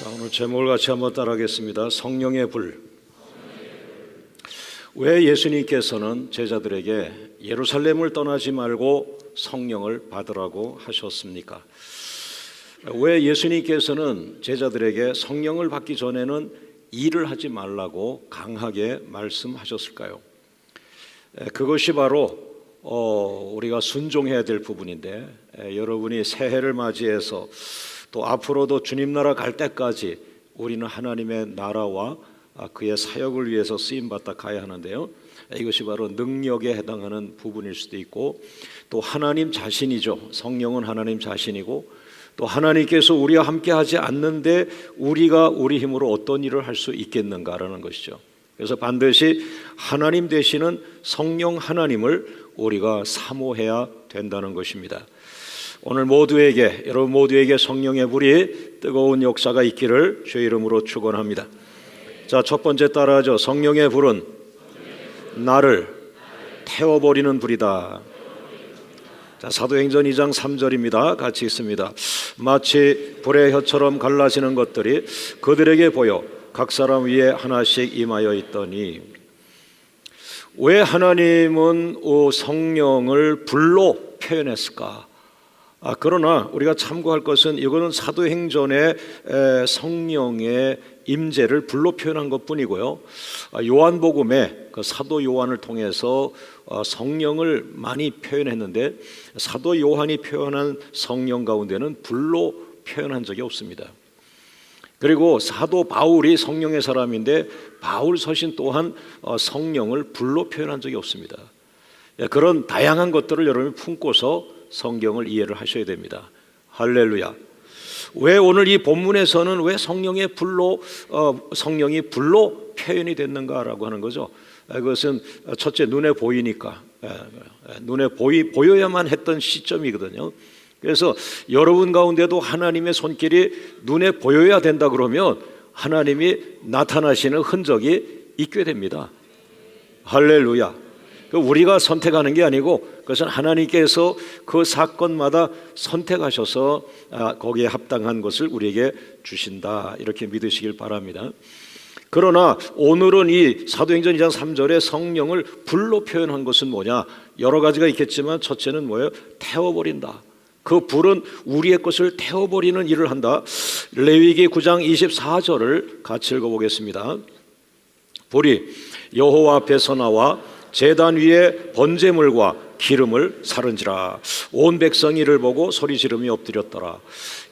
자, 오늘 제목을 같이 한번 따라하겠습니다. 성령의 불. 왜 예수님께서는 제자들에게 예루살렘을 떠나지 말고 성령을 받으라고 하셨습니까? 왜 예수님께서는 제자들에게 성령을 받기 전에는 일을 하지 말라고 강하게 말씀하셨을까요? 그것이 바로 우리가 순종해야 될 부분인데, 여러분이 새해를 맞이해서 또 앞으로도 주님 나라 갈 때까지 우리는 하나님의 나라와 그의 사역을 위해서 쓰임받다 가야 하는데요, 이것이 바로 능력에 해당하는 부분일 수도 있고, 또 하나님 자신이죠. 성령은 하나님 자신이고, 또 하나님께서 우리와 함께 하지 않는데 우리가 우리 힘으로 어떤 일을 할 수 있겠는가라는 것이죠. 그래서 반드시 하나님 되시는 성령 하나님을 우리가 사모해야 된다는 것입니다. 오늘 여러분 모두에게 성령의 불이 뜨거운 역사가 있기를 주의 이름으로 축원합니다. 자, 첫 번째 따라하죠. 성령의 불은 나를 태워버리는 불이다. 자, 사도행전 2장 3절입니다. 같이 읽습니다. 마치 불의 혀처럼 갈라지는 것들이 그들에게 보여 각 사람 위에 하나씩 임하여 있더니. 왜 하나님은 성령을 불로 표현했을까? 그러나 우리가 참고할 것은 이거는 사도행전의 성령의 임재를 불로 표현한 것뿐이고요, 요한복음에 그 사도 요한을 통해서 성령을 많이 표현했는데 사도 요한이 표현한 성령 가운데는 불로 표현한 적이 없습니다. 그리고 사도 바울이 성령의 사람인데 바울 서신 또한 성령을 불로 표현한 적이 없습니다. 그런 다양한 것들을 여러분이 품고서 성경을 이해를 하셔야 됩니다. 할렐루야. 왜 오늘 이 본문에서는 왜 성령이 불로 표현이 됐는가라고 하는 거죠. 그것은 첫째 눈에 보이니까, 눈에 보여야만 했던 시점이거든요. 그래서 여러분 가운데도 하나님의 손길이 눈에 보여야 된다 그러면 하나님이 나타나시는 흔적이 있게 됩니다. 할렐루야. 우리가 선택하는 게 아니고 그것은 하나님께서 그 사건마다 선택하셔서 거기에 합당한 것을 우리에게 주신다, 이렇게 믿으시길 바랍니다. 그러나 오늘은 이 사도행전 2장 3절에 성령을 불로 표현한 것은 뭐냐? 여러 가지가 있겠지만 첫째는 뭐예요? 태워버린다. 그 불은 우리의 것을 태워버리는 일을 한다. 레위기 9장 24절을 같이 읽어보겠습니다. 불이 여호와 앞에서 나와 제단 위에 번제물과 기름을 사른지라. 온 백성이 이를 보고 소리 지르며 엎드렸더라.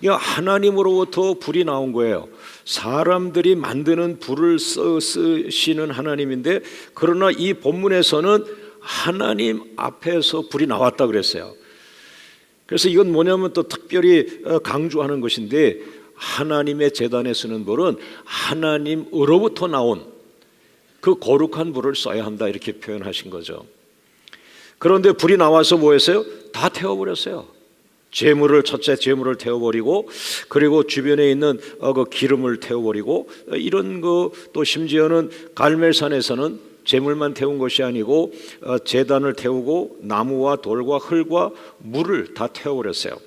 하나님으로부터 불이 나온 거예요. 사람들이 만드는 불을 쓰시는 하나님인데, 그러나 이 본문에서는 하나님 앞에서 불이 나왔다 그랬어요. 그래서 이건 뭐냐면 또 특별히 강조하는 것인데, 하나님의 제단에 쓰는 불은 하나님으로부터 나온 그 거룩한 불을 써야 한다, 이렇게 표현하신 거죠. 그런데 불이 나와서 뭐 했어요? 다 태워버렸어요. 첫째 제물을 태워버리고, 그리고 주변에 있는 그 기름을 태워버리고, 이런 또 심지어는 갈멜산에서는 제물만 태운 것이 아니고 제단을 태우고 나무와 돌과 흙과 물을 다 태워버렸어요.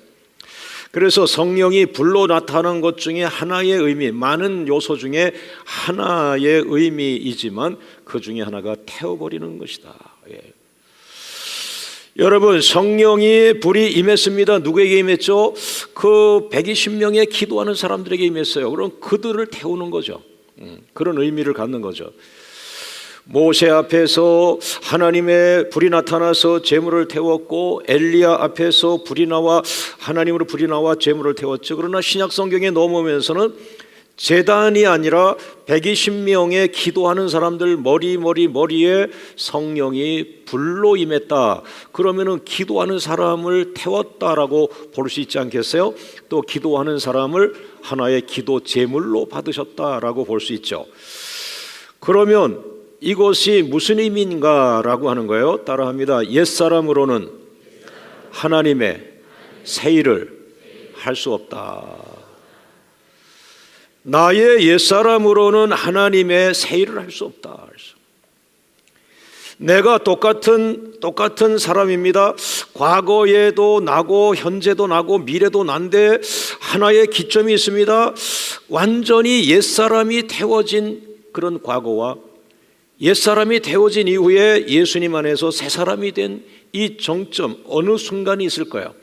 그래서 성령이 불로 나타나는 것 중에 하나의 의미, 많은 요소 중에 하나의 의미이지만 그 중에 하나가 태워버리는 것이다. 여러분, 성령이 불이 임했습니다. 누구에게 임했죠? 그 120명의 기도하는 사람들에게 임했어요. 그럼 그들을 태우는 거죠. 그런 의미를 갖는 거죠. 모세 앞에서 하나님의 불이 나타나서 제물을 태웠고, 엘리야 앞에서 불이 나와 하나님으로 불이 나와 제물을 태웠죠. 그러나 신약 성경에 넘어오면서는 제단이 아니라 120명의 기도하는 사람들 머리에 성령이 불로 임했다. 그러면은 기도하는 사람을 태웠다라고 볼 수 있지 않겠어요? 또 기도하는 사람을 하나의 기도 제물로 받으셨다라고 볼 수 있죠. 그러면 이것이 무슨 의미인가라고 하는 거예요. 따라합니다. 옛사람으로는 하나님의 새 일을 할 수 없다. 나의 옛사람으로는 하나님의 새 일을 할 수 없다. 내가 똑같은 사람입니다. 과거에도 나고 현재도 나고 미래도 난데 하나의 기점이 있습니다. 완전히 옛사람이 태워진 그런 과거와 옛사람이 태워진 이후에 예수님 안에서 새사람이 된 이 정점, 어느 순간이 있을 거예요.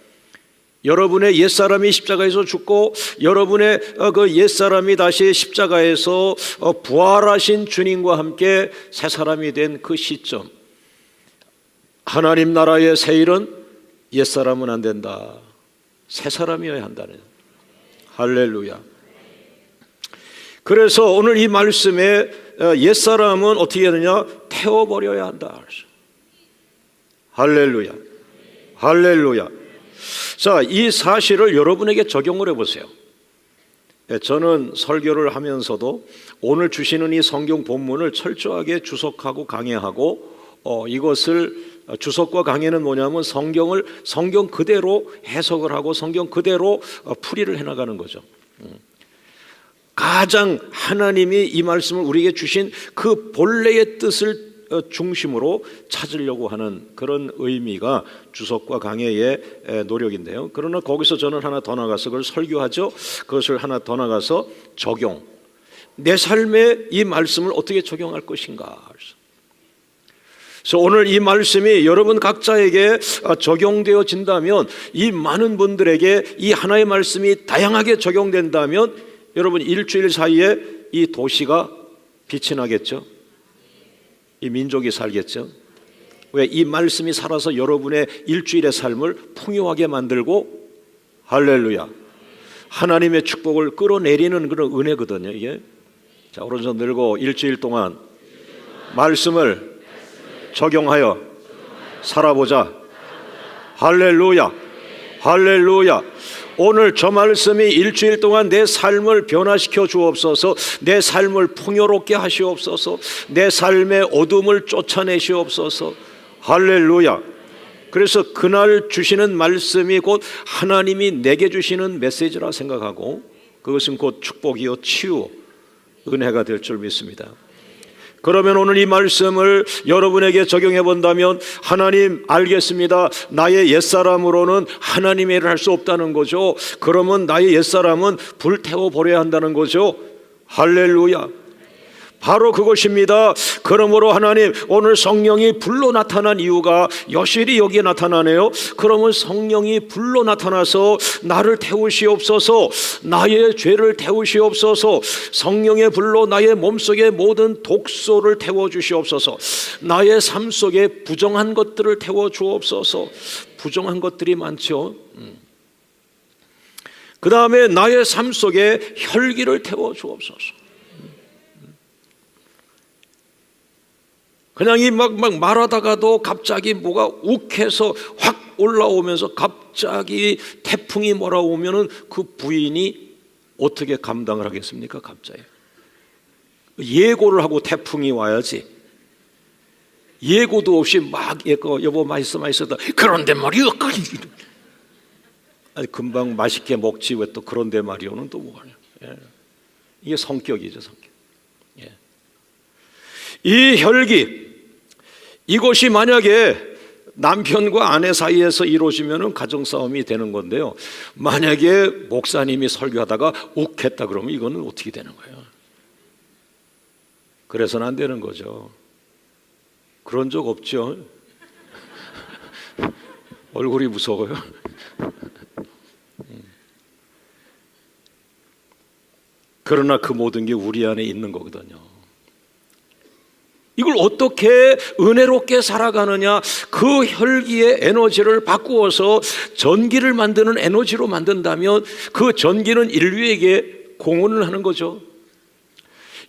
여러분의 옛사람이 십자가에서 죽고 여러분의 그 옛사람이 다시 십자가에서 부활하신 주님과 함께 새사람이 된 그 시점, 하나님 나라의 새 일은 옛사람은 안 된다, 새사람이어야 한다는, 할렐루야. 그래서 오늘 이 말씀에 옛사람은 어떻게 해야 되냐? 태워버려야 한다. 할렐루야, 할렐루야. 자, 이 사실을 여러분에게 적용을 해보세요. 저는 설교를 하면서도 오늘 주시는 이 성경 본문을 철저하게 주석하고 강해하고, 이것을 주석과 강해는 뭐냐면 성경 그대로 해석을 하고 성경 그대로 풀이를 해나가는 거죠. 가장 하나님이 이 말씀을 우리에게 주신 그 본래의 뜻을 중심으로 찾으려고 하는 그런 의미가 주석과 강해의 노력인데요. 그러나 거기서 저는 하나 더 나가서 그걸 설교하죠. 그것을 하나 더 나가서 적용, 내 삶에 이 말씀을 어떻게 적용할 것인가. 그래서 오늘 이 말씀이 여러분 각자에게 적용되어진다면, 이 많은 분들에게 이 하나의 말씀이 다양하게 적용된다면 여러분 일주일 사이에 이 도시가 빛이 나겠죠. 이 민족이 살겠죠. 왜? 이 말씀이 살아서 여러분의 일주일의 삶을 풍요하게 만들고, 할렐루야, 하나님의 축복을 끌어내리는 그런 은혜거든요, 이게. 자, 오른손 들고 일주일 동안 말씀을 적용하여 살아보자. 할렐루야, 할렐루야. 오늘 저 말씀이 일주일 동안 내 삶을 변화시켜 주옵소서. 내 삶을 풍요롭게 하시옵소서. 내 삶의 어둠을 쫓아내시옵소서. 할렐루야. 그래서 그날 주시는 말씀이 곧 하나님이 내게 주시는 메시지라 생각하고, 그것은 곧 축복이요 치유, 은혜가 될 줄 믿습니다. 그러면 오늘 이 말씀을 여러분에게 적용해 본다면, 하나님 알겠습니다, 나의 옛사람으로는 하나님의 일을 할 수 없다는 거죠. 그러면 나의 옛사람은 불태워 버려야 한다는 거죠. 할렐루야. 바로 그것입니다. 그러므로 하나님, 오늘 성령이 불로 나타난 이유가 여실히 여기에 나타나네요. 그러면 성령이 불로 나타나서 나를 태우시옵소서, 나의 죄를 태우시옵소서, 성령의 불로 나의 몸속의 모든 독소를 태워주시옵소서, 나의 삶 속에 부정한 것들을 태워주옵소서. 부정한 것들이 많죠. 그 다음에 나의 삶 속에 혈기를 태워주옵소서. 그냥 막 말하다가도 갑자기 뭐가 욱해서 확 올라오면서 갑자기 태풍이 몰아오면은 그 부인이 어떻게 감당을 하겠습니까? 갑자기 예고를 하고 태풍이 와야지. 예고도 없이 막 여보 맛있다. 그런데 말이요. 아니, 금방 맛있게 먹지 왜 또 그런데 말이요는 또 뭐하냐. 이게 성격이죠, 성격. 이 혈기, 이것이 만약에 남편과 아내 사이에서 이루어지면 가정싸움이 되는 건데요, 만약에 목사님이 설교하다가 욱했다 그러면 이거는 어떻게 되는 거예요? 그래서는 안 되는 거죠. 그런 적 없죠? 얼굴이 무서워요. 그러나 그 모든 게 우리 안에 있는 거거든요. 이걸 어떻게 은혜롭게 살아가느냐, 그 혈기의 에너지를 바꾸어서 전기를 만드는 에너지로 만든다면 그 전기는 인류에게 공헌을 하는 거죠.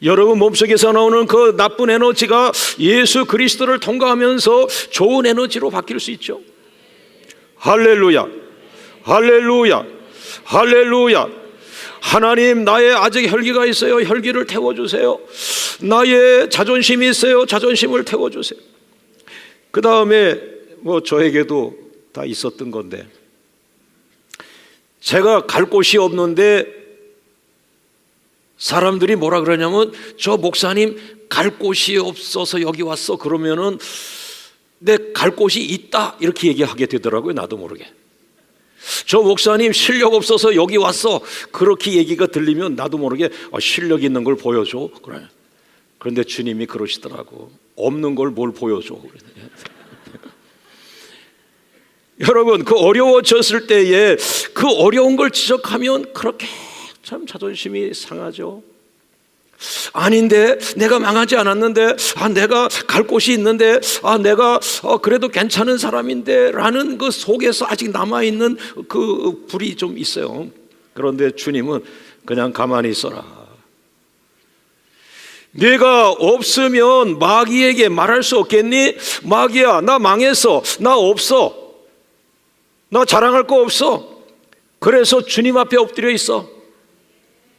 여러분 몸속에서 나오는 그 나쁜 에너지가 예수 그리스도를 통과하면서 좋은 에너지로 바뀔 수 있죠. 할렐루야, 할렐루야, 할렐루야. 하나님, 나의 아직 혈기가 있어요. 혈기를 태워주세요. 나의 자존심이 있어요. 자존심을 태워주세요. 그 다음에 저에게도 다 있었던 건데, 제가 갈 곳이 없는데 사람들이 뭐라 그러냐면, 저 목사님 갈 곳이 없어서 여기 왔어. 그러면은 내 갈 곳이 있다 이렇게 얘기하게 되더라고요. 나도 모르게. 저 목사님 실력 없어서 여기 왔어 그렇게 얘기가 들리면 나도 모르게 실력 있는 걸 보여줘. 그래. 그런데 주님이 그러시더라고. 없는 걸 뭘 보여줘. 여러분, 그 어려워졌을 때에 그 어려운 걸 지적하면 그렇게 참 자존심이 상하죠. 아닌데, 내가 망하지 않았는데, 내가 갈 곳이 있는데, 내가 그래도 괜찮은 사람인데 라는 그 속에서 아직 남아있는 그 불이 좀 있어요. 그런데 주님은 그냥 가만히 있어라. 네가 없으면 마귀에게 말할 수 없겠니? 마귀야, 나 망했어. 나 없어. 나 자랑할 거 없어. 그래서 주님 앞에 엎드려 있어.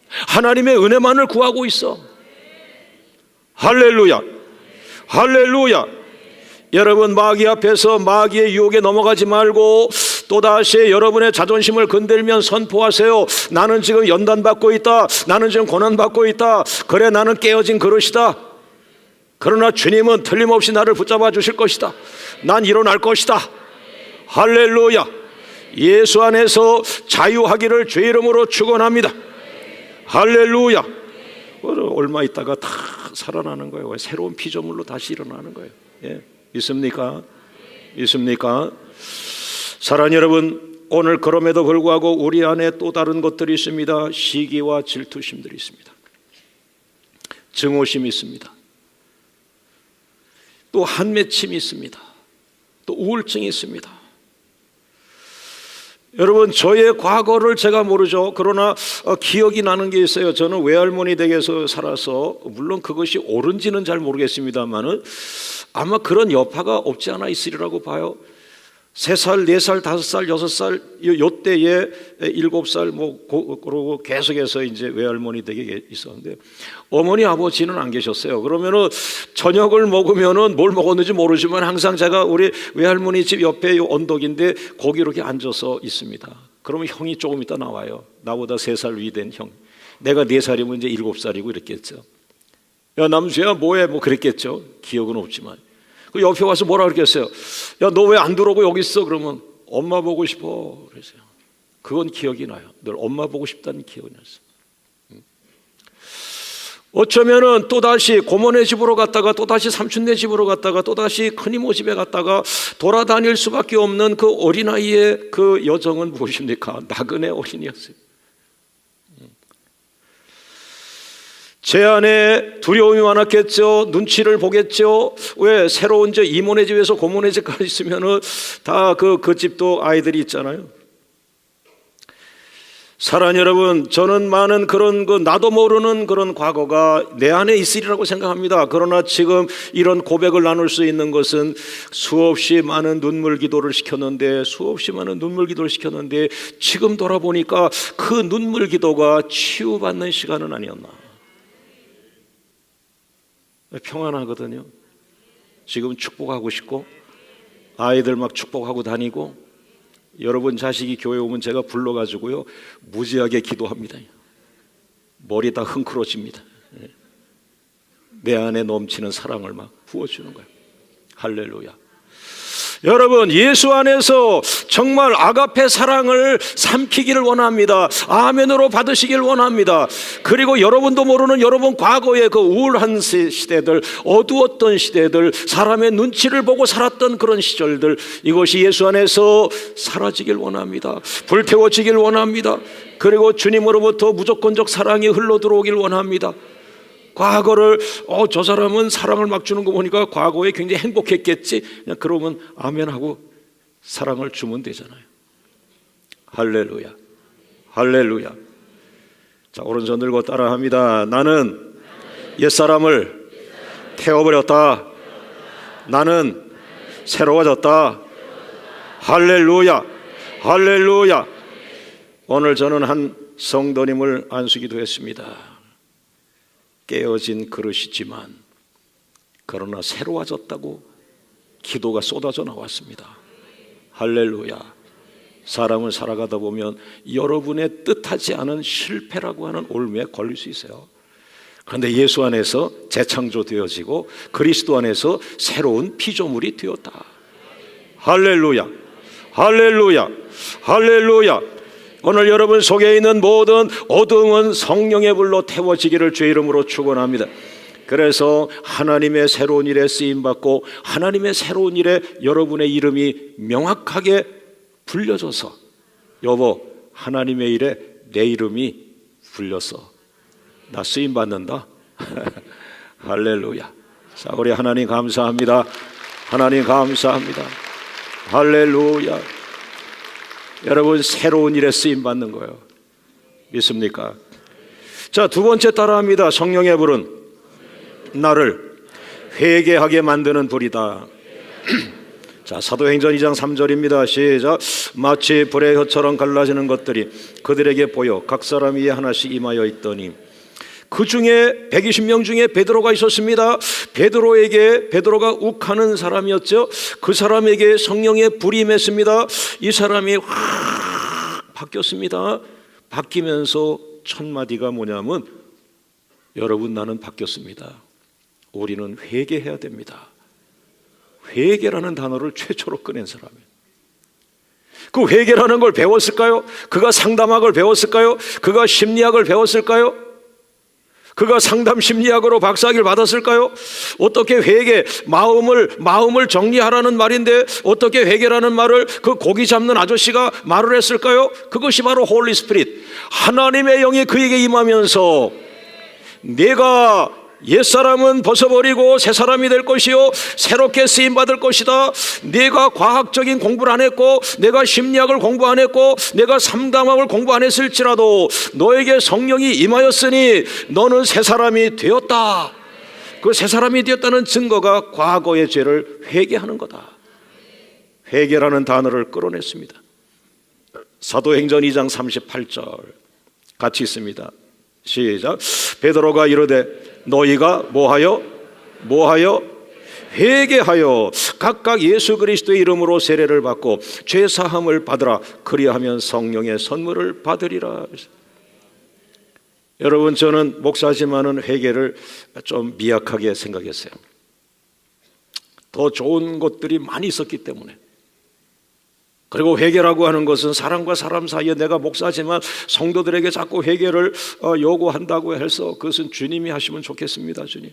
하나님의 은혜만을 구하고 있어. 할렐루야. 할렐루야. 여러분, 마귀 앞에서 마귀의 유혹에 넘어가지 말고 또다시 여러분의 자존심을 건들면 선포하세요. 나는 지금 연단받고 있다. 나는 지금 고난받고 있다. 그래, 나는 깨어진 그릇이다. 그러나 주님은 틀림없이 나를 붙잡아 주실 것이다. 난 일어날 것이다. 할렐루야. 예수 안에서 자유하기를 주의 이름으로 축원합니다. 할렐루야. 얼마 있다가 다 살아나는 거예요. 새로운 피조물로 다시 일어나는 거예요. 예. 있습니까? 있습니까? 사랑하는 여러분, 오늘 그럼에도 불구하고 우리 안에 또 다른 것들이 있습니다. 시기와 질투심들이 있습니다. 증오심이 있습니다. 또 한맺힘이 있습니다. 또 우울증이 있습니다. 여러분, 저의 과거를 제가 모르죠. 그러나 기억이 나는 게 있어요. 저는 외할머니 댁에서 살아서 물론 그것이 옳은지는 잘 모르겠습니다만은 아마 그런 여파가 없지 않아 있으리라고 봐요. 3살, 4살, 5살, 6살 요때에 7살 그러고 계속해서 이제 외할머니 댁에 있었는데 어머니 아버지는 안 계셨어요. 그러면은 저녁을 먹으면은 뭘 먹었는지 모르지만 항상 제가 우리 외할머니 집 옆에 요 언덕인데 거기 이렇게 앉아서 있습니다. 그러면 형이 조금 있다 나와요. 나보다 3살 위 된 형. 내가 4살이면 이제 7살이고 이랬겠죠. 야, 남수야 뭐해? 뭐 그랬겠죠. 기억은 없지만. 그 옆에 와서 뭐라 그랬겠어요? 야, 너 왜 안 들어오고 여기 있어? 그러면 엄마 보고 싶어 그랬어요. 그건 기억이 나요. 늘 엄마 보고 싶다는 기억이 났어요. 어쩌면은 또다시 고모네 집으로 갔다가 또다시 삼촌네 집으로 갔다가 또다시 큰이모 집에 갔다가 돌아다닐 수밖에 없는 그 어린아이의 그 여정은 무엇입니까? 나그네 어린이였어요. 제 안에 두려움이 많았겠죠. 눈치를 보겠죠. 왜 새로운 이모네 집에서 고모네 집까지 있으면은 다 그 집도 아이들이 있잖아요. 사랑하는 여러분, 저는 많은 그런 나도 모르는 그런 과거가 내 안에 있으리라고 생각합니다. 그러나 지금 이런 고백을 나눌 수 있는 것은 수없이 많은 눈물 기도를 시켰는데 지금 돌아보니까 그 눈물 기도가 치유받는 시간은 아니었나. 평안하거든요. 지금 축복하고 싶고 아이들 막 축복하고 다니고 여러분 자식이 교회 오면 제가 불러가지고요 무지하게 기도합니다. 머리 다 흥크러집니다. 내 안에 넘치는 사랑을 막 부어주는 거예요. 할렐루야. 여러분, 예수 안에서 정말 아가페 사랑을 삼키기를 원합니다. 아멘으로 받으시길 원합니다. 그리고 여러분도 모르는 여러분 과거의 그 우울한 시대들, 어두웠던 시대들, 사람의 눈치를 보고 살았던 그런 시절들, 이것이 예수 안에서 사라지길 원합니다. 불태워지길 원합니다. 그리고 주님으로부터 무조건적 사랑이 흘러들어오길 원합니다. 과거를 저 사람은 사랑을 막 주는 거 보니까 과거에 굉장히 행복했겠지. 그냥 그러면 아멘하고 사랑을 주면 되잖아요. 할렐루야. 할렐루야. 자, 오른손 들고 따라합니다. 나는 옛사람을 태워버렸다. 나는 새로워졌다. 할렐루야. 할렐루야. 오늘 저는 한 성도님을 안수기도 했습니다. 깨어진 그릇이지만 그러나 새로워졌다고 기도가 쏟아져 나왔습니다. 할렐루야. 사람을 살아가다 보면 여러분의 뜻하지 않은 실패라고 하는 올무에 걸릴 수 있어요. 그런데 예수 안에서 재창조되어지고 그리스도 안에서 새로운 피조물이 되었다. 할렐루야, 할렐루야, 할렐루야. 오늘 여러분 속에 있는 모든 어두움은 성령의 불로 태워지기를 주의 이름으로 축원합니다. 그래서 하나님의 새로운 일에 쓰임받고 하나님의 새로운 일에 여러분의 이름이 명확하게 불려져서, 여보, 하나님의 일에 내 이름이 불려서 나 쓰임받는다. 할렐루야. 자, 우리 하나님 감사합니다. 하나님 감사합니다. 할렐루야. 여러분 새로운 일에 쓰임받는 거예요. 믿습니까? 자, 두 번째 따라합니다. 성령의 불은 나를 회개하게 만드는 불이다. 자, 사도행전 2장 3절입니다. 시작. 마치 불의 혀처럼 갈라지는 것들이 그들에게 보여 각 사람 위에 하나씩 임하여 있더니, 그 중에 120명 중에 베드로가 있었습니다. 베드로가 욱하는 사람이었죠. 그 사람에게 성령의 불이 임했습니다. 이 사람이 확 바뀌었습니다. 바뀌면서 첫 마디가 뭐냐면, 여러분, 나는 바뀌었습니다. 우리는 회개해야 됩니다. 회개라는 단어를 최초로 꺼낸 사람이에요. 그 회개라는 걸 배웠을까요? 그가 상담학을 배웠을까요? 그가 심리학을 배웠을까요? 그가 상담 심리학으로 박사학위를 받았을까요? 어떻게 회개, 마음을 정리하라는 말인데 어떻게 회개라는 말을 그 고기 잡는 아저씨가 말을 했을까요? 그것이 바로 홀리 스피릿, 하나님의 영이 그에게 임하면서 내가 옛사람은 벗어버리고 새 사람이 될 것이요 새롭게 쓰임받을 것이다. 내가 과학적인 공부를 안 했고 내가 심리학을 공부 안 했고 내가 상담학을 공부 안 했을지라도 너에게 성령이 임하였으니 너는 새 사람이 되었다. 그 새 사람이 되었다는 증거가 과거의 죄를 회개하는 거다. 회개라는 단어를 끌어냈습니다. 사도행전 2장 38절 같이 있습니다. 시작. 베드로가 이르되 너희가 뭐하여 회개하여 각각 예수 그리스도의 이름으로 세례를 받고 죄 사함을 받으라. 그리하면 성령의 선물을 받으리라. 여러분, 저는 목사지만은 회개를 좀 미약하게 생각했어요. 더 좋은 것들이 많이 있었기 때문에. 그리고 회개라고 하는 것은 사람과 사람 사이에, 내가 목사지만 성도들에게 자꾸 회개를 요구한다고 해서 그것은 주님이 하시면 좋겠습니다. 주님.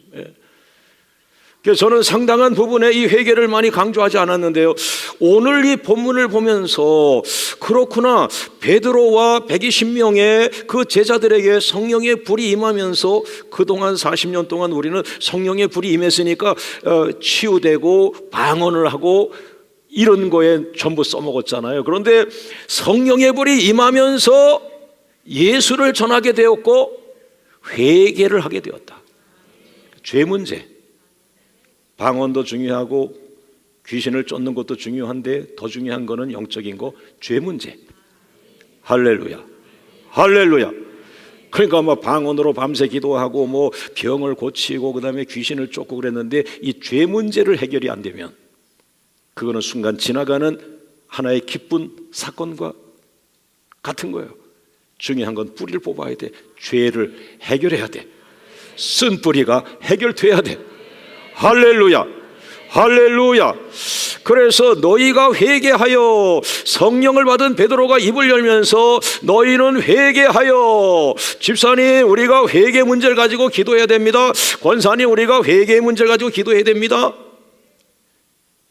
그래서 저는 상당한 부분에 이 회개를 많이 강조하지 않았는데요, 오늘 이 본문을 보면서 그렇구나, 베드로와 120명의 그 제자들에게 성령의 불이 임하면서 그동안 40년 동안 우리는 성령의 불이 임했으니까 치유되고 방언을 하고 이런 거에 전부 써먹었잖아요. 그런데 성령의 불이 임하면서 예수를 전하게 되었고 회개를 하게 되었다. 죄 문제, 방언도 중요하고 귀신을 쫓는 것도 중요한데 더 중요한 거는 영적인 거, 죄 문제. 할렐루야, 할렐루야. 그러니까 뭐 방언으로 밤새 기도하고 뭐 병을 고치고 그다음에 귀신을 쫓고 그랬는데 이 죄 문제를 해결이 안 되면 그거는 순간 지나가는 하나의 기쁜 사건과 같은 거예요. 중요한 건 뿌리를 뽑아야 돼. 죄를 해결해야 돼. 쓴 뿌리가 해결돼야 돼. 할렐루야, 할렐루야. 그래서 너희가 회개하여, 성령을 받은 베드로가 입을 열면서 너희는 회개하여. 집사님, 우리가 회개 문제를 가지고 기도해야 됩니다. 권사님, 우리가 회개 문제를 가지고 기도해야 됩니다.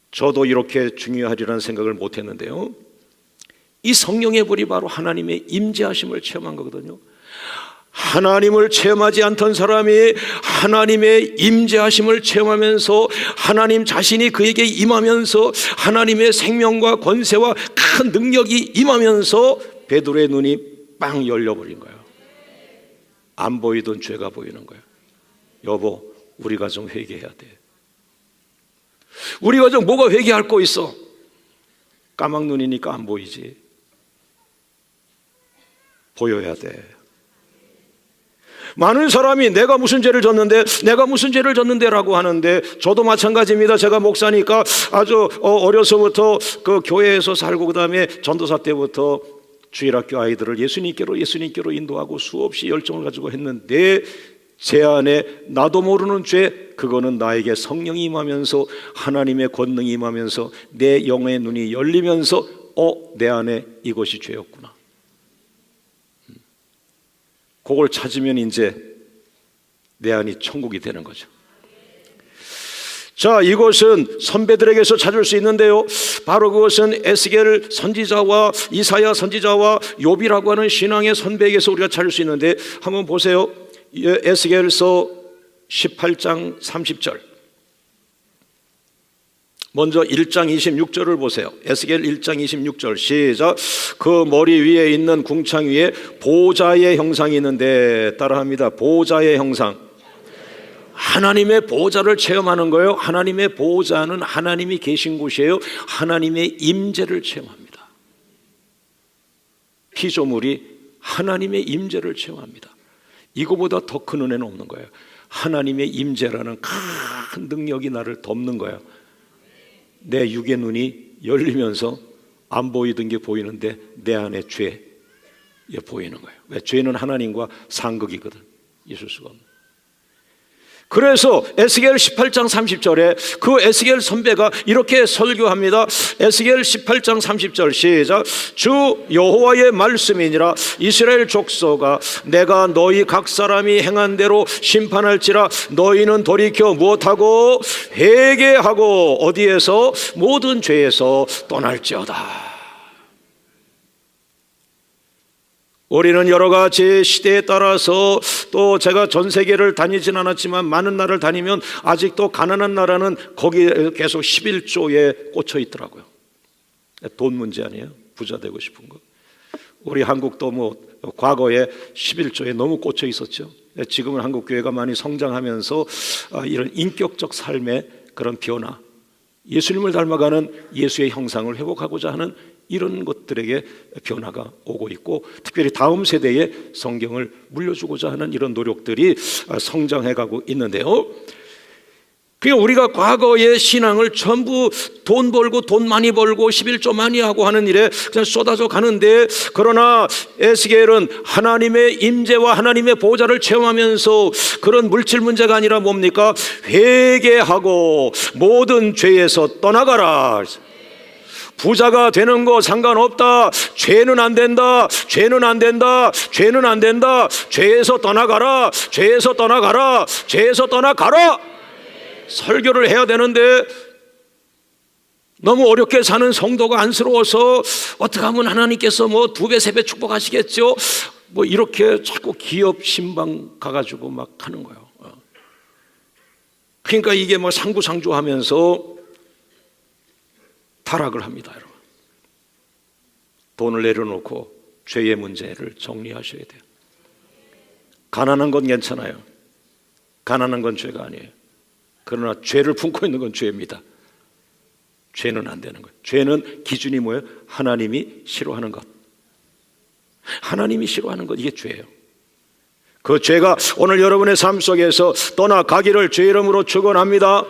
저도 이렇게 중요하리라는 생각을 못했는데요, 이 성령의 불이 바로 하나님의 임재하심을 체험한 거거든요. 하나님을 체험하지 않던 사람이 하나님의 임재하심을 체험하면서 하나님 자신이 그에게 임하면서 하나님의 생명과 권세와 큰 능력이 임하면서 베드로의 눈이 빵 열려버린 거예요. 안 보이던 죄가 보이는 거예요. 여보, 우리가 좀 회개해야 돼. 우리가 좀 뭐가 회개할 거 있어? 까막눈이니까 안 보이지. 보여야 돼. 많은 사람이 내가 무슨 죄를 졌는데 라고 하는데, 저도 마찬가지입니다. 제가 목사니까 아주 어려서부터 그 교회에서 살고 그다음에 전도사 때부터 주일학교 아이들을 예수님께로 인도하고 수없이 열정을 가지고 했는데 제 안에 나도 모르는 죄, 그거는 나에게 성령이 임하면서 하나님의 권능이 임하면서 내 영의 눈이 열리면서 내 안에 이것이 죄였구나. 그걸 찾으면 이제 내 안이 천국이 되는 거죠. 자, 이것은 선배들에게서 찾을 수 있는데요, 바로 그것은 에스겔 선지자와 이사야 선지자와 욥이라고 하는 신앙의 선배에게서 우리가 찾을 수 있는데, 한번 보세요. 에스겔서 18장 30절, 먼저 1장 26절을 보세요. 에스겔 1장 26절 시작. 그 머리 위에 있는 궁창 위에 보좌의 형상이 있는데, 따라합니다. 보좌의 형상. 하나님의 보좌를 체험하는 거예요. 하나님의 보좌는 하나님이 계신 곳이에요. 하나님의 임재를 체험합니다. 피조물이 하나님의 임재를 체험합니다. 이거보다 더 큰 은혜는 없는 거예요. 하나님의 임재라는 큰 능력이 나를 덮는 거예요. 내 육의 눈이 열리면서 안 보이던 게 보이는데 내 안에 죄 보이는 거예요. 왜? 죄는 하나님과 상극이거든. 있을 수가 없는. 그래서 에스겔 18장 30절에 그 에스겔 선배가 이렇게 설교합니다. 에스겔 18장 30절 시작. 주 여호와의 말씀이니라. 이스라엘 족속아, 내가 너희 각 사람이 행한 대로 심판할지라. 너희는 돌이켜 무엇하고 회개하고 어디에서? 모든 죄에서 떠날지어다. 우리는 여러 가지 시대에 따라서, 또 제가 전 세계를 다니진 않았지만 많은 나라를 다니면 아직도 가난한 나라는 거기에 계속 11조에 꽂혀 있더라고요. 돈 문제 아니에요? 부자 되고 싶은 거. 우리 한국도 뭐 과거에 11조에 너무 꽂혀 있었죠. 지금은 한국 교회가 많이 성장하면서 이런 인격적 삶의 그런 변화, 예수님을 닮아가는 예수의 형상을 회복하고자 하는 이런 것들에게 변화가 오고 있고, 특별히 다음 세대에 성경을 물려주고자 하는 이런 노력들이 성장해가고 있는데요, 그러니까 우리가 과거의 신앙을 전부 돈 벌고 돈 많이 벌고 11조 많이 하고 하는 일에 그냥 쏟아져 가는데, 그러나 에스겔은 하나님의 임재와 하나님의 보좌를 체험하면서 그런 물질 문제가 아니라 뭡니까? 회개하고 모든 죄에서 떠나가라. 부자가 되는 거 상관없다. 죄는 안 된다. 죄는 안 된다. 죄는 안 된다. 죄에서 떠나가라. 죄에서 떠나가라. 죄에서 떠나가라. 설교를 해야 되는데 너무 어렵게 사는 성도가 안쓰러워서 어떻게 하면 하나님께서 뭐 2배 3배 축복하시겠죠? 뭐 이렇게 자꾸 기업 신방 가가지고 막 하는 거예요. 그러니까 이게 뭐 상부상조하면서 타락을 합니다, 여러분. 돈을 내려놓고 죄의 문제를 정리하셔야 돼요. 가난한 건 괜찮아요. 가난한 건 죄가 아니에요. 그러나 죄를 품고 있는 건 죄입니다. 죄는 안 되는 거예요. 죄는 기준이 뭐예요? 하나님이 싫어하는 것. 하나님이 싫어하는 것, 이게 죄예요. 그 죄가 오늘 여러분의 삶 속에서 떠나가기를 주의 이름으로 축원합니다.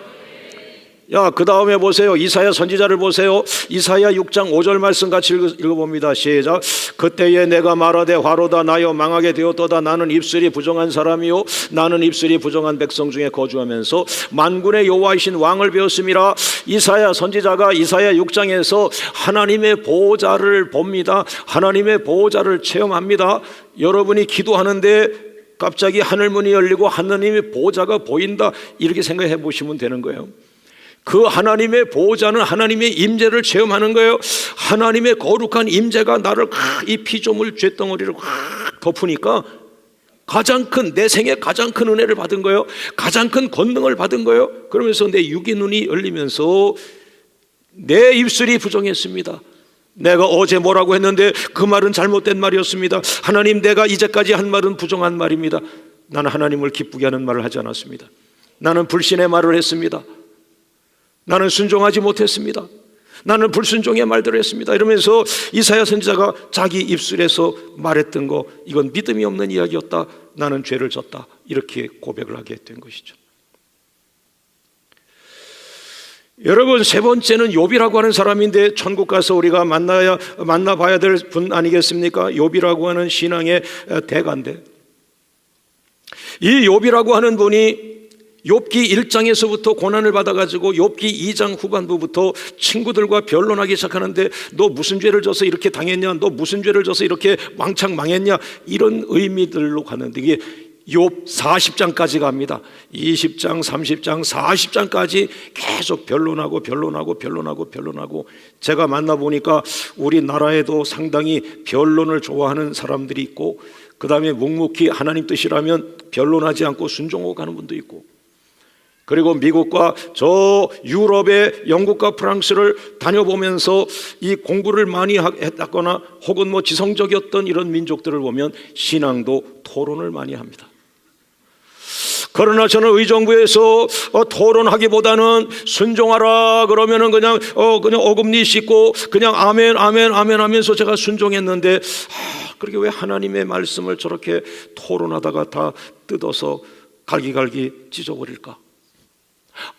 그 다음에 보세요. 이사야 선지자를 보세요. 이사야 6장 5절 말씀 같이 읽어봅니다. 시작. 그때에 내가 말하되 화로다 나여 망하게 되었도다. 나는 입술이 부정한 사람이요 나는 입술이 부정한 백성 중에 거주하면서 만군의 여호와이신 왕을 배웠음이라. 이사야 선지자가 이사야 6장에서 하나님의 보좌를 봅니다. 하나님의 보좌를 체험합니다. 여러분이 기도하는데 갑자기 하늘문이 열리고 하나님의 보좌가 보인다, 이렇게 생각해 보시면 되는 거예요. 그 하나님의 보호자는 하나님의 임재를 체험하는 거예요. 하나님의 거룩한 임재가 나를 이 피조물 죄덩어리를 덮으니까 가장 큰, 내 생에 가장 큰 은혜를 받은 거예요. 가장 큰 권능을 받은 거예요. 그러면서 내 육의 눈이 열리면서 내 입술이 부정했습니다. 내가 어제 뭐라고 했는데 그 말은 잘못된 말이었습니다. 하나님, 내가 이제까지 한 말은 부정한 말입니다. 나는 하나님을 기쁘게 하는 말을 하지 않았습니다. 나는 불신의 말을 했습니다. 나는 순종하지 못했습니다. 나는 불순종의 말들을 했습니다. 이러면서 이사야 선지자가 자기 입술에서 말했던 거, 이건 믿음이 없는 이야기였다. 나는 죄를 졌다. 이렇게 고백을 하게 된 것이죠. 여러분, 세 번째는 욥이라고 하는 사람인데, 천국 가서 우리가 만나봐야 될 분 아니겠습니까? 욥이라고 하는 신앙의 대가인데, 이 욥이라고 하는 분이 욥기 1장에서부터 고난을 받아가지고 욥기 2장 후반부부터 친구들과 변론하기 시작하는데, 너 무슨 죄를 져서 이렇게 당했냐, 너 무슨 죄를 져서 이렇게 왕창 망했냐, 이런 의미들로 가는데 이게 욥 40장까지 갑니다. 20장, 30장, 40장까지 계속 변론하고 제가 만나보니까 우리나라에도 상당히 변론을 좋아하는 사람들이 있고, 그 다음에 묵묵히 하나님 뜻이라면 변론하지 않고 순종하고 가는 분도 있고, 그리고 미국과 저 유럽의 영국과 프랑스를 다녀보면서 이 공부를 많이 했거나 혹은 뭐 지성적이었던 이런 민족들을 보면 신앙도 토론을 많이 합니다. 그러나 저는 의정부에서 토론하기보다는 순종하라 그러면은 그냥 어금니 씻고 그냥 아멘 하면서 제가 순종했는데, 그렇게 왜 하나님의 말씀을 저렇게 토론하다가 다 뜯어서 갈기갈기 찢어버릴까?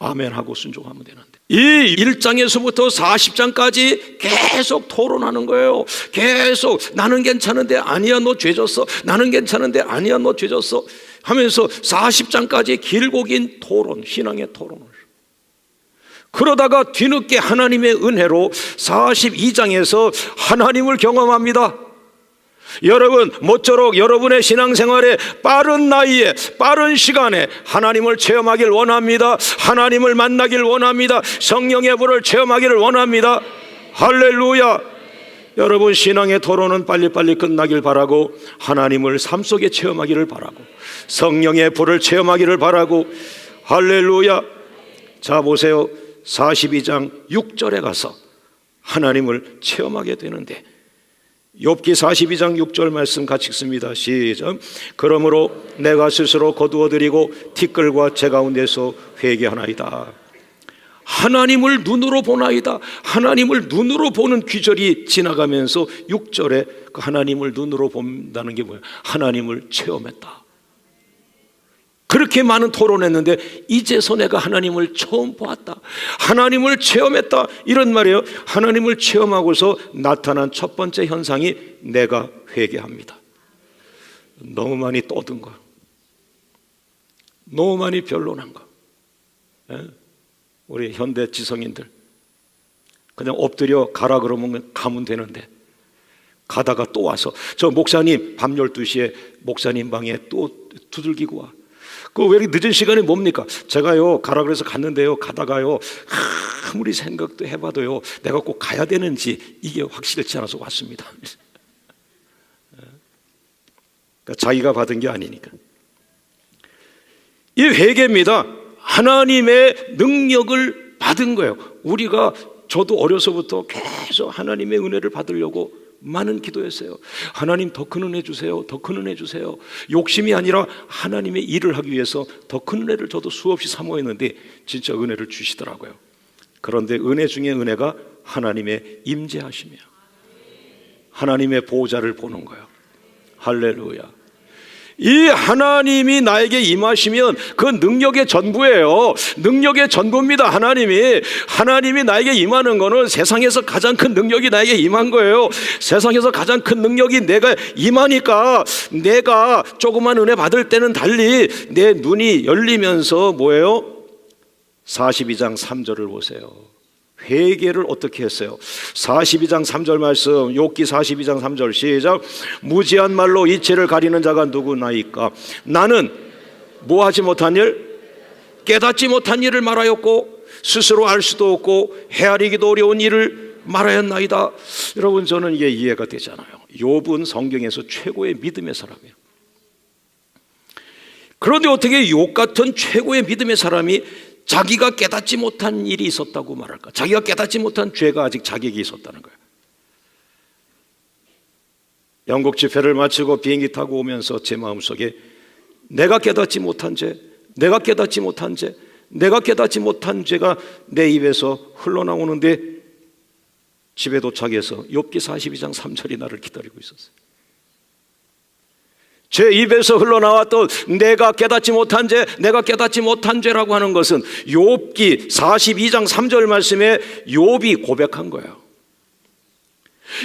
아멘하고 순종하면 되는데, 이 1장에서부터 40장까지 계속 토론하는 거예요. 계속 나는 괜찮은데 아니야 너 죄졌어, 나는 괜찮은데 아니야 너 죄졌어 하면서 40장까지 길고 긴 토론, 신앙의 토론을. 그러다가 뒤늦게 하나님의 은혜로 42장에서 하나님을 경험합니다. 여러분, 모쪼록 여러분의 신앙생활에 빠른 나이에 빠른 시간에 하나님을 체험하길 원합니다. 하나님을 만나길 원합니다. 성령의 불을 체험하기를 원합니다. 할렐루야. 여러분, 신앙의 토론은 빨리빨리 끝나길 바라고, 하나님을 삶 속에 체험하기를 바라고, 성령의 불을 체험하기를 바라고. 할렐루야. 자 보세요, 42장 6절에 가서 하나님을 체험하게 되는데, 욥기 42장 6절 말씀 같이 읽습니다. 시작. 그러므로 내가 스스로 거두어드리고 티끌과 제 가운데서 회개하나이다. 하나님을 눈으로 보나이다. 하나님을 눈으로 보는 귀절이 지나가면서 6절에 그 하나님을 눈으로 본다는 게 뭐예요? 하나님을 체험했다. 그렇게 많은 토론했는데 이제서 내가 하나님을 처음 보았다, 하나님을 체험했다, 이런 말이에요. 하나님을 체험하고서 나타난 첫 번째 현상이 내가 회개합니다. 너무 많이 떠든 거, 너무 많이 변론한 거. 우리 현대 지성인들 그냥 엎드려 가라 그러면 가면 되는데, 가다가 또 와서 저 목사님 밤 12시에 목사님 방에 또 두들기고 와. 그 왜 이렇게 늦은 시간에 뭡니까? 제가요 가라 그래서 갔는데요, 가다가요 아무리 생각도 해봐도요 내가 꼭 가야 되는지 이게 확실치 않아서 왔습니다. 그러니까 자기가 받은 게 아니니까. 이 회개입니다. 하나님의 능력을 받은 거예요. 우리가, 저도 어려서부터 계속 하나님의 은혜를 받으려고 많은 기도했어요. 하나님 더 큰 은혜 주세요, 더 큰 은혜 주세요. 욕심이 아니라 하나님의 일을 하기 위해서 더 큰 은혜를 저도 수없이 사모했는데 진짜 은혜를 주시더라고요. 그런데 은혜 중에 은혜가 하나님의 임재하심이에요. 하나님의 보호자를 보는 거예요. 할렐루야. 이 하나님이 나에게 임하시면 그 능력의 전부예요. 능력의 전부입니다. 하나님이 나에게 임하는 거는 세상에서 가장 큰 능력이 나에게 임한 거예요. 세상에서 가장 큰 능력이 내가 임하니까, 내가 조그만 은혜 받을 때는 달리 내 눈이 열리면서 뭐예요? 42장 3절을 보세요. 회개를 어떻게 했어요? 42장 3절 말씀, 욥기 42장 3절 시작. 무지한 말로 이치를 가리는 자가 누구나이까? 나는 뭐하지 못한 일? 깨닫지 못한 일을 말하였고 스스로 알 수도 없고 헤아리기도 어려운 일을 말하였나이다. 여러분, 저는 이게 이해가 되잖아요. 욥은 성경에서 최고의 믿음의 사람이에요. 그런데 어떻게 욥 같은 최고의 믿음의 사람이 자기가 깨닫지 못한 일이 있었다고 말할까? 자기가 깨닫지 못한 죄가 아직 자기에게 있었다는 거예요. 영국 집회를 마치고 비행기 타고 오면서 제 마음속에 내가 깨닫지 못한 죄, 내가 깨닫지 못한 죄, 내가 깨닫지 못한 죄가 내 입에서 흘러나오는데, 집에 도착해서 욥기 42장 3절이 나를 기다리고 있었어요. 제 입에서 흘러나왔던 내가 깨닫지 못한 죄, 내가 깨닫지 못한 죄라고 하는 것은 욥기 42장 3절 말씀에 욥이 고백한 거예요.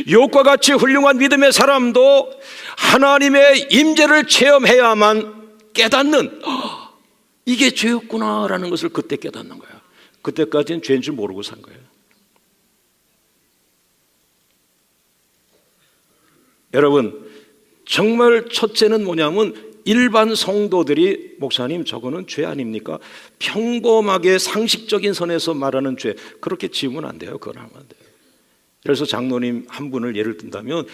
욥과 같이 훌륭한 믿음의 사람도 하나님의 임재를 체험해야만 깨닫는 이게 죄였구나라는 것을 그때 깨닫는 거야. 그때까지는 죄인 줄 모르고 산 거예요. 여러분, 정말 첫째는 뭐냐면 일반 성도들이 목사님 저거는 죄 아닙니까? 평범하게 상식적인 선에서 말하는 죄, 그렇게 지으면 안 돼요. 그건 하면 안 돼요. 그래서 장로님 한 분을 예를 든다면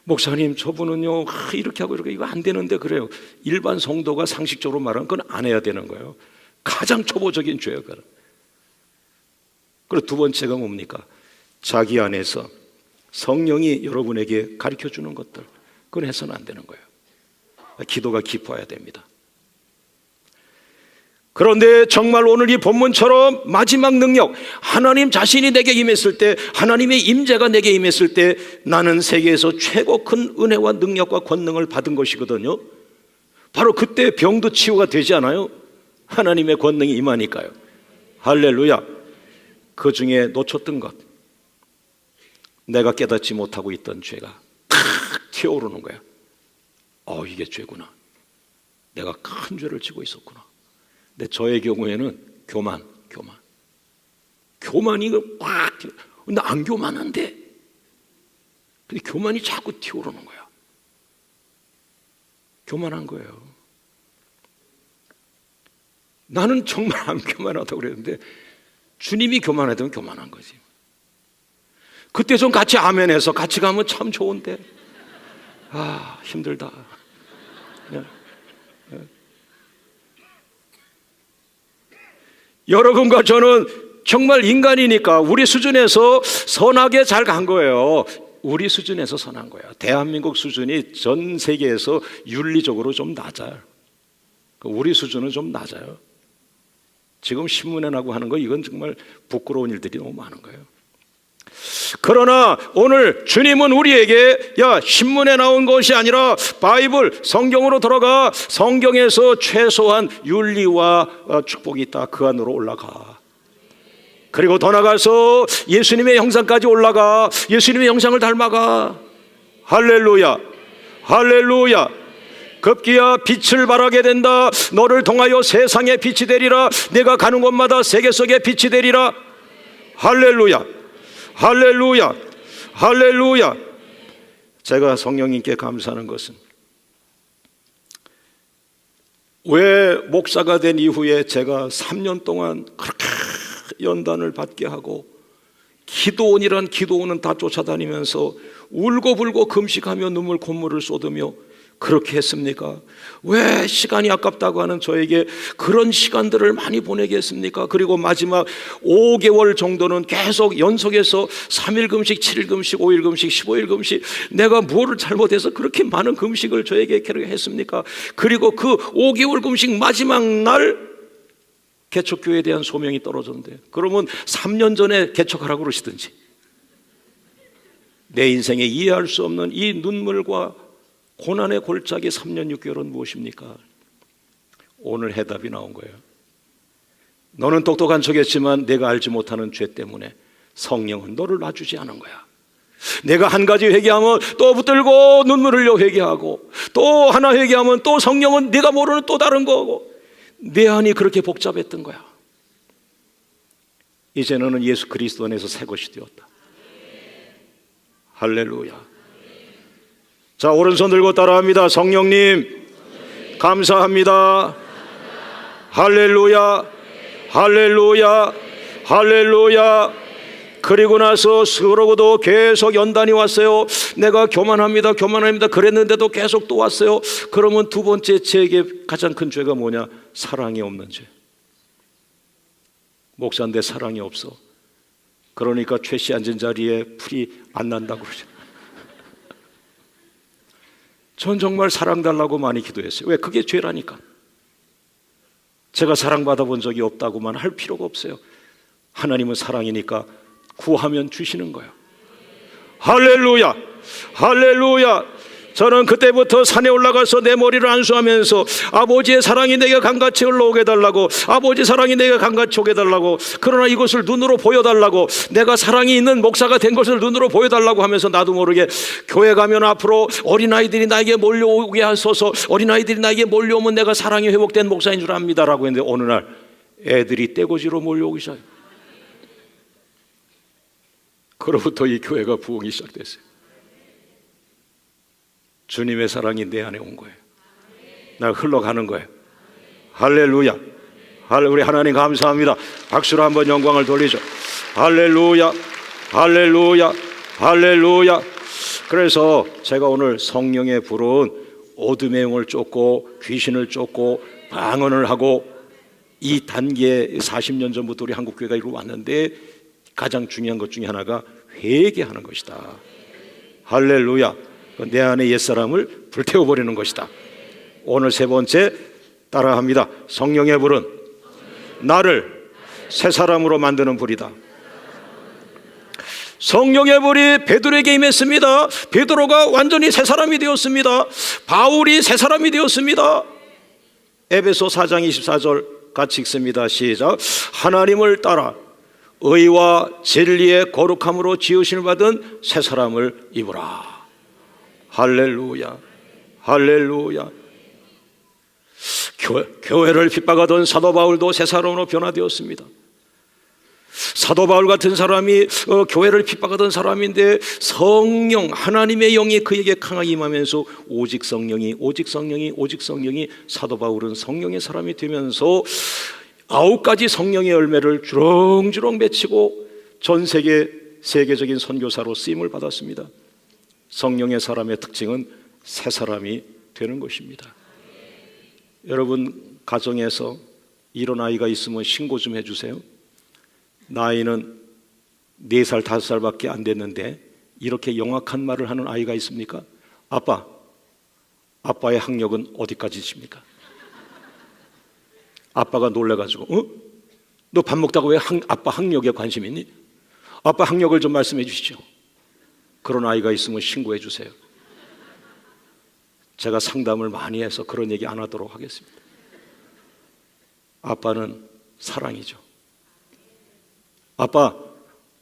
목사님 저분은요 이렇게 하고 이렇게 이거 안 되는데 그래요. 일반 성도가 상식적으로 말하면 그건 안 해야 되는 거예요. 가장 초보적인 죄예요. 그리고 두 번째가 뭡니까? 자기 안에서 성령이 여러분에게 가르쳐 주는 것들, 그건 해서는 안 되는 거예요. 기도가 깊어야 됩니다. 그런데 정말 오늘 이 본문처럼 마지막 능력, 하나님 자신이 내게 임했을 때, 하나님의 임재가 내게 임했을 때 나는 세계에서 최고 큰 은혜와 능력과 권능을 받은 것이거든요. 바로 그때 병도 치유가 되지 않아요? 하나님의 권능이 임하니까요. 할렐루야. 그 중에 놓쳤던 것, 내가 깨닫지 못하고 있던 죄가 탁 튀어오르는 거야. 이게 죄구나. 내가 큰 죄를 지고 있었구나. 근데 저의 경우에는 교만이 꽉, 근데 안 교만한데, 근데 교만이 자꾸 튀어오르는 거야. 교만한 거예요. 나는 정말 안 교만하다고 그랬는데 주님이 교만하다면 교만한 거지. 그때 좀 같이 아멘해서 같이 가면 참 좋은데 힘들다. 여러분과 저는 정말 인간이니까 우리 수준에서 선하게 잘 간 거예요. 우리 수준에서 선한 거야. 대한민국 수준이 전 세계에서 윤리적으로 좀 낮아요. 우리 수준은 좀 낮아요. 지금 신문에 나고 하는 거, 이건 정말 부끄러운 일들이 너무 많은 거예요. 그러나 오늘 주님은 우리에게 신문에 나온 것이 아니라 바이블, 성경으로 들어가 성경에서 최소한 윤리와 축복이 있다. 그 안으로 올라가. 그리고 더 나가서 예수님의 형상까지 올라가. 예수님의 형상을 닮아가. 할렐루야, 할렐루야. 급기야 빛을 발하게 된다. 너를 통하여 세상의 빛이 되리라. 내가 가는 곳마다 세계 속의 빛이 되리라. 할렐루야, 할렐루야, 할렐루야. 제가 성령님께 감사하는 것은, 왜 목사가 된 이후에 제가 3년 동안 그렇게 연단을 받게 하고 기도원이란 기도원은 다 쫓아다니면서 울고불고 금식하며 눈물 콧물을 쏟으며 그렇게 했습니까? 왜 시간이 아깝다고 하는 저에게 그런 시간들을 많이 보내게 했습니까? 그리고 마지막 5개월 정도는 계속 연속해서 3일 금식, 7일 금식, 5일 금식, 15일 금식, 내가 무엇을 잘못해서 그렇게 많은 금식을 저에게 했습니까? 그리고 그 5개월 금식 마지막 날 개척교회에 대한 소명이 떨어졌는데, 그러면 3년 전에 개척하라고 그러시든지. 내 인생에 이해할 수 없는 이 눈물과 고난의 골짜기 3년 6개월은 무엇입니까? 오늘 해답이 나온 거예요. 너는 똑똑한 척했지만 내가 알지 못하는 죄 때문에 성령은 너를 놔주지 않은 거야. 내가 한 가지 회개하면 또 붙들고 눈물 흘려 회개하고, 또 하나 회개하면 또 성령은 네가 모르는 또 다른 거고, 내 안이 그렇게 복잡했던 거야. 이제 너는 예수 그리스도 안에서 새 것이 되었다. 할렐루야. 자, 오른손 들고 따라합니다. 성령님 감사합니다. 할렐루야, 할렐루야, 할렐루야. 그리고 나서 그러고도 계속 연단이 왔어요. 내가 교만합니다, 교만합니다 그랬는데도 계속 또 왔어요. 그러면 두 번째 제게 가장 큰 죄가 뭐냐? 사랑이 없는 죄. 목사인데 사랑이 없어. 그러니까 최 씨 앉은 자리에 풀이 안 난다고 그러죠. 전 정말 사랑 달라고 많이 기도했어요. 왜? 그게 죄라니까. 제가 사랑받아 본 적이 없다고만 할 필요가 없어요. 하나님은 사랑이니까 구하면 주시는 거예요. 할렐루야, 할렐루야. 저는 그때부터 산에 올라가서 내 머리를 안수하면서 아버지의 사랑이 내게 강같이 흘러오게 달라고, 아버지 사랑이 내게 강같이 오게 달라고, 그러나 이것을 눈으로 보여달라고, 내가 사랑이 있는 목사가 된 것을 눈으로 보여달라고 하면서 나도 모르게 교회 가면 앞으로 어린아이들이 나에게 몰려오게 하소서, 어린아이들이 나에게 몰려오면 내가 사랑이 회복된 목사인 줄 압니다라고 했는데 어느 날 애들이 떼거지로 몰려오기 시작해요. 그로부터 이 교회가 부흥이 시작됐어요. 주님의 사랑이 내 안에 온 거예요. 나 흘러가는 거예요. 할렐루야. 우리 하나님 감사합니다. 박수로 한번 영광을 돌리죠. 할렐루야, 할렐루야, 할렐루야. 그래서 제가 오늘 성령의 불은 어둠의 영을 쫓고 귀신을 쫓고 방언을 하고, 이 단계 40년 전부터 우리 한국교회가 이루어 왔는데 가장 중요한 것 중에 하나가 회개하는 것이다. 할렐루야. 내 안에 옛사람을 불태워버리는 것이다. 오늘 세 번째 따라합니다. 성령의 불은 나를 새 사람으로 만드는 불이다. 성령의 불이 베드로에게 임했습니다. 베드로가 완전히 새 사람이 되었습니다. 바울이 새 사람이 되었습니다. 에베소 4장 24절 같이 읽습니다. 시작. 하나님을 따라 의와 진리의 거룩함으로 지으심을 받은 새 사람을 입으라. 할렐루야, 할렐루야. 교회를 핍박하던 사도 바울도 새 사람으로 변화되었습니다. 사도 바울 같은 사람이 교회를 핍박하던 사람인데 성령, 하나님의 영이 그에게 강하게 임하면서 오직 성령이, 오직 성령이, 오직 성령이, 사도 바울은 성령의 사람이 되면서 9가지 성령의 열매를 주렁주렁 맺히고 전 세계적인 선교사로 쓰임을 받았습니다. 성령의 사람의 특징은 새 사람이 되는 것입니다. 여러분 가정에서 이런 아이가 있으면 신고 좀 해주세요. 나이는 4살, 5살밖에 안 됐는데 이렇게 영악한 말을 하는 아이가 있습니까? 아빠의 학력은 어디까지십니까? 아빠가 놀래가지고 너 밥 먹다가 왜 아빠 학력에 관심 있니? 아빠 학력을 좀 말씀해 주시죠. 그런 아이가 있으면 신고해 주세요. 제가 상담을 많이 해서 그런 얘기 안 하도록 하겠습니다. 아빠는 사랑이죠.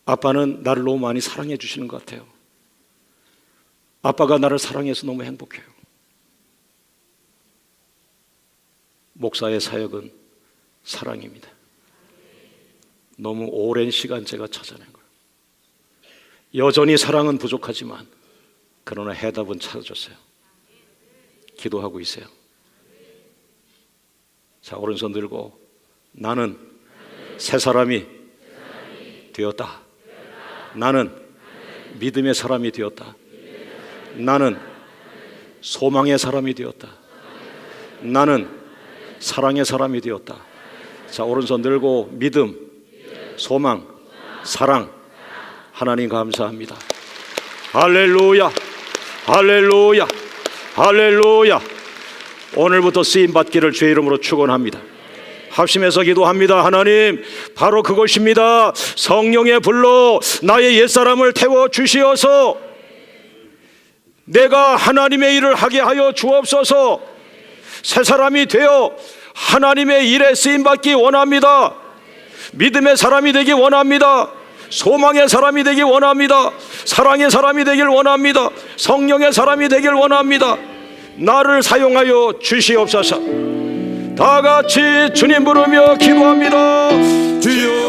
아빠는 나를 너무 많이 사랑해 주시는 것 같아요. 아빠가 나를 사랑해서 너무 행복해요. 목사의 사역은 사랑입니다. 너무 오랜 시간 제가 찾아낸 거예요. 여전히 사랑은 부족하지만 그러나 해답은 찾아줬어요. 기도하고 있어요. 자, 오른손 들고 나는 새 사람이 되었다. 나는 믿음의 사람이 되었다. 나는 소망의 사람이 되었다. 나는 사랑의 사람이 되었다. 자, 오른손 들고 믿음, 소망, 사랑. 하나님 감사합니다. 할렐루야, 할렐루야, 할렐루야. 오늘부터 쓰임받기를 주의 이름으로 축원합니다. 합심해서 기도합니다. 하나님, 바로 그것입니다. 성령의 불로 나의 옛사람을 태워 주시어서 내가 하나님의 일을 하게 하여 주옵소서. 새 사람이 되어 하나님의 일에 쓰임받기 원합니다. 믿음의 사람이 되기 원합니다. 소망의 사람이 되기 원합니다. 사랑의 사람이 되길 원합니다. 성령의 사람이 되길 원합니다. 나를 사용하여 주시옵소서. 다 같이 주님 부르며 기도합니다. 주여